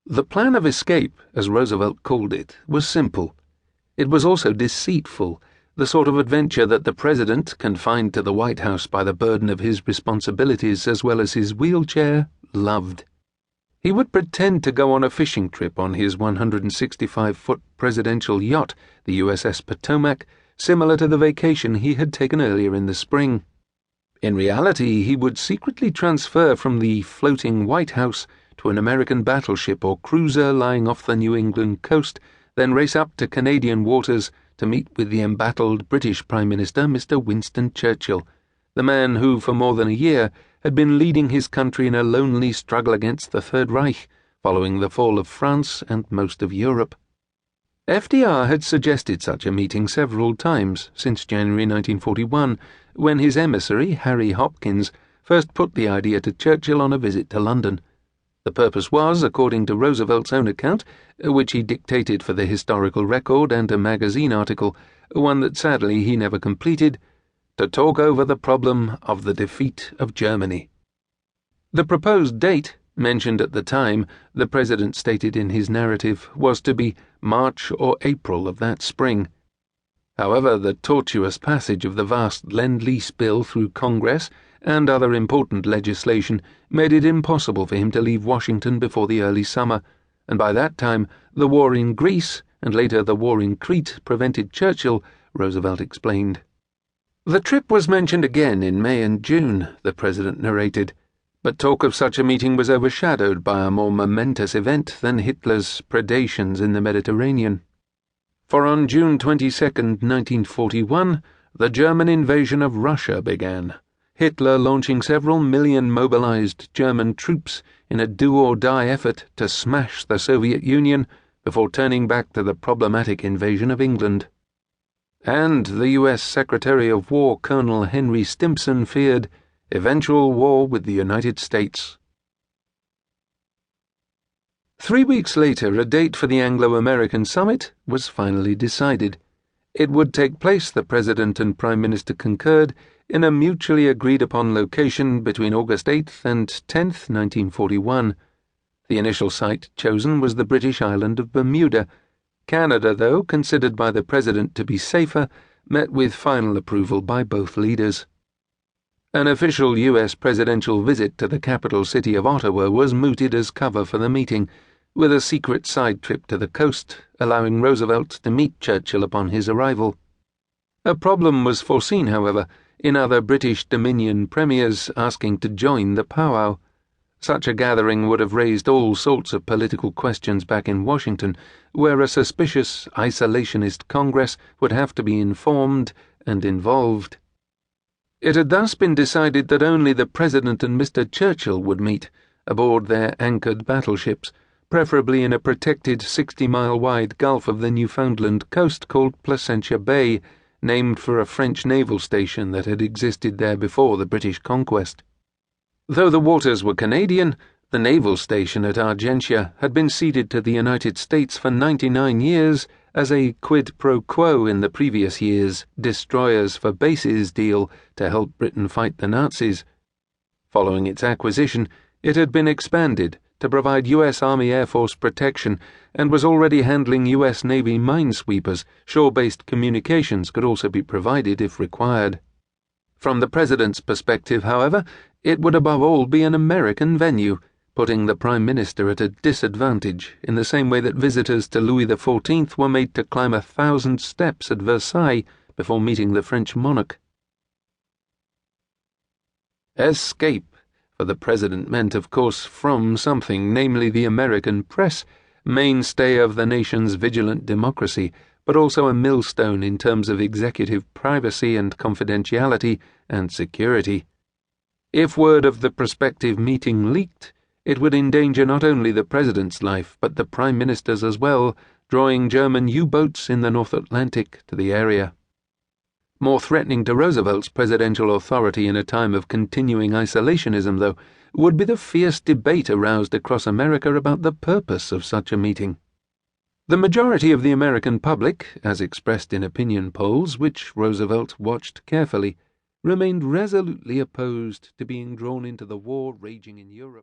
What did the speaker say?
The plan of escape, as Roosevelt called it, was simple. It was also deceitful, the sort of adventure that the president, confined to the White House by the burden of his responsibilities as well as his wheelchair, loved. He would pretend to go on a fishing trip on his 165-foot presidential yacht, the USS Potomac, similar to the vacation he had taken earlier in the spring. In reality, he would secretly transfer from the floating White House to an American battleship or cruiser lying off the New England coast, then race up to Canadian waters to meet with the embattled British Prime Minister Mr. Winston Churchill, the man who, for more than a year, had been leading his country in a lonely struggle against the Third Reich, following the fall of France and most of Europe. FDR had suggested such a meeting several times since January 1941, when his emissary, Harry Hopkins, first put the idea to Churchill on a visit to London. The purpose was, according to Roosevelt's own account, which he dictated for the Historical Record and a magazine article, one that sadly he never completed, to talk over the problem of the defeat of Germany. The proposed date, mentioned at the time, the President stated in his narrative, was to be March or April of that spring. However, the tortuous passage of the vast Lend-Lease Bill through Congress and other important legislation made it impossible for him to leave Washington before the early summer, and by that time the war in Greece and later the war in Crete prevented Churchill, Roosevelt explained. The trip was mentioned again in May and June, the President narrated, but talk of such a meeting was overshadowed by a more momentous event than Hitler's predations in the Mediterranean. For on June 22, 1941, the German invasion of Russia began, Hitler launching several million mobilized German troops in a do-or-die effort to smash the Soviet Union before turning back to the problematic invasion of England. And the U.S. Secretary of War Colonel Henry Stimson feared eventual war with the United States. 3 weeks later, a date for the Anglo-American summit was finally decided. It would take place, the President and Prime Minister concurred, in a mutually agreed-upon location between August 8th and 10th, 1941. The initial site chosen was the British island of Bermuda. Canada, though, considered by the President to be safer, met with final approval by both leaders. An official U.S. presidential visit to the capital city of Ottawa was mooted as cover for the meeting, with a secret side trip to the coast, allowing Roosevelt to meet Churchill upon his arrival. A problem was foreseen, however, in other British Dominion premiers asking to join the powwow. Such a gathering would have raised all sorts of political questions back in Washington, where a suspicious isolationist Congress would have to be informed and involved. It had thus been decided that only the President and Mr. Churchill would meet, aboard their anchored battleships, preferably in a protected 60-mile-wide gulf of the Newfoundland coast called Placentia Bay, named for a French naval station that had existed there before the British conquest. Though the waters were Canadian, the naval station at Argentia had been ceded to the United States for 99 years as a quid pro quo in the previous year's destroyers for bases deal to help Britain fight the Nazis. Following its acquisition, it had been expanded to provide U.S. Army Air Force protection and was already handling U.S. Navy minesweepers. Shore-based communications could also be provided if required. From the President's perspective, however, it would above all be an American venue, putting the Prime Minister at a disadvantage in the same way that visitors to Louis XIV were made to climb 1,000 steps at Versailles before meeting the French monarch. Escape for the President meant, of course, from something, namely the American press, mainstay of the nation's vigilant democracy, but also a millstone in terms of executive privacy and confidentiality and security. If word of the prospective meeting leaked, it would endanger not only the President's life, but the Prime Minister's as well, drawing German U-boats in the North Atlantic to the area. More threatening to Roosevelt's presidential authority in a time of continuing isolationism, though, would be the fierce debate aroused across America about the purpose of such a meeting. The majority of the American public, as expressed in opinion polls, which Roosevelt watched carefully, remained resolutely opposed to being drawn into the war raging in Europe.